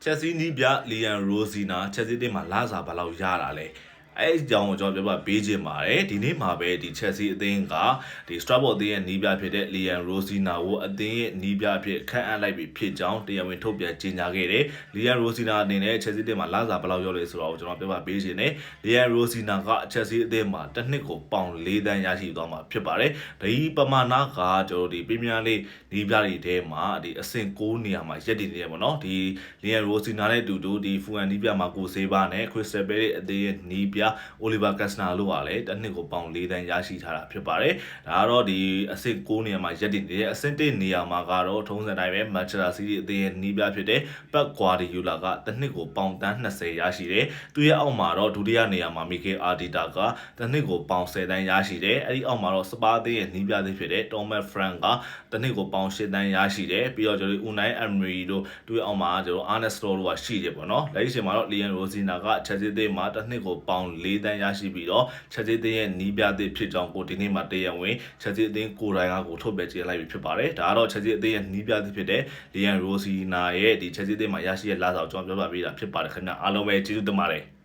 ချက်စီနီးပြလီယန်ရိုစီနာချက်စီအသင်းမှာလာစားဘယ်လောက်ရတာလဲအဲ့အကြောင်းကိုကျွန်တော်ပြောပြပေးခြင်းပါတယ်ဒီနေ့မှာပဲဒီချက်စီအသင်းကဒီ Strasbourg အသင်းရဲ့နီးပြဖြစ်တဲ့ Liam Rosina ကိုအသင်းရဲ့နီးပြဖြစ်ခန့်အပ်လိုက်ပြီးဖြစ်ကြောင်းတရားဝင်ထုတ်ပြန်ကြေညာခဲ့တယ် Liam Rosina အနေနဲ့ချက်စီအသင်းမှာလာစားဘယ်လောက်ရောက်လဲဆိုတော့ကျွန်တော်ပြောပြပေးခြင်းနဲ့ Liam Rosina ကချက်စီအသင်းမှာတစ်နှစ်ကိုပေါင်4တန်းရရှိသွားမှာဖြစ်ပါတယ်ဒီပမာဏကကျွန်တော်ဒီပရီးမီးယားလိနီးပြတွေထဲမှာဒီအဆင့်6နေရာမှာရပ်တည်နေတယ်ပေါ့နော်ဒီ Liam Rosina နဲ့တူတူဒီဖူအန်နီးပြမှာကိုစေးပါနဲ့ Crystal Palace အသင်းရဲ့နီးပြOliver Glasner လို့ပါလေတစ်နှစ်ကိုပေါင်4တန်းရရှိထားတာဖြစ်ပါတယ်ဒါကတော့ဒီအဆင့်6နေရာမှာရပ်တည်နေတယ်အဆင့်1နေရာမှာကတော့ထုံးစံတိုင်းပဲ Manchester City အသင်းရဲ့နီးပြဖြစ်တဲ့ Pep Guardiola ကတစ်နှစ်ကိုပေါင်တန်း20ရရှိတယ်သူရဲ့အောက်မှာတော့ဒုတိယနေရာမှာ Mikel Arteta ကတစ်နှစ်ကိုပေါင်10တန်းရရှိတယ်အဲ့ဒီအောက်မှာတော့စပါးအသင်းရဲ့နီးပြသစ်ဖြစ်တဲ့ Thomas Frank ကတစ်နှစ်ကိုပေါင်10တန်းရရှိတယ်ပြီးတော့ကျွန်တော် Unai Emery တို့သူရဲ့အောက်မှာကျွန်တော် Arne Slot တို့ကရှိတယ်ပေါ့နော်လက်ရှိချိန်မှာတော့ Liam Rosina က Chelsea အသင်းမှာတစ်နှစ်ကိုပေါင်4တန်းရရှိပြီးတော့ Chelsea အသင်းရဲ့နီးပြသစ်ဖြစ်ကြောင်းကိုဒီနေ့မှာတရားဝင် Chelsea အသင်းကိုယ်တိုင်ကကိုထုတ်ပြန်ကြေညာလိုက်ပြီဖြစ်ပါတယ်ဒါကတော့ Chelsea အသင်းရဲ့နီးပြသစ်ဖြစ်တဲ့ Liam Rosina ရဲ့ဒီ Chelsea အသင်းမှာရရှိတဲ့လစာကိုကျွန်တော်ပြောပြပေးတာဖြစ်ပါတယ်ခင်ဗျအားလုံးပဲကျေးဇူးတင်ပါတယ်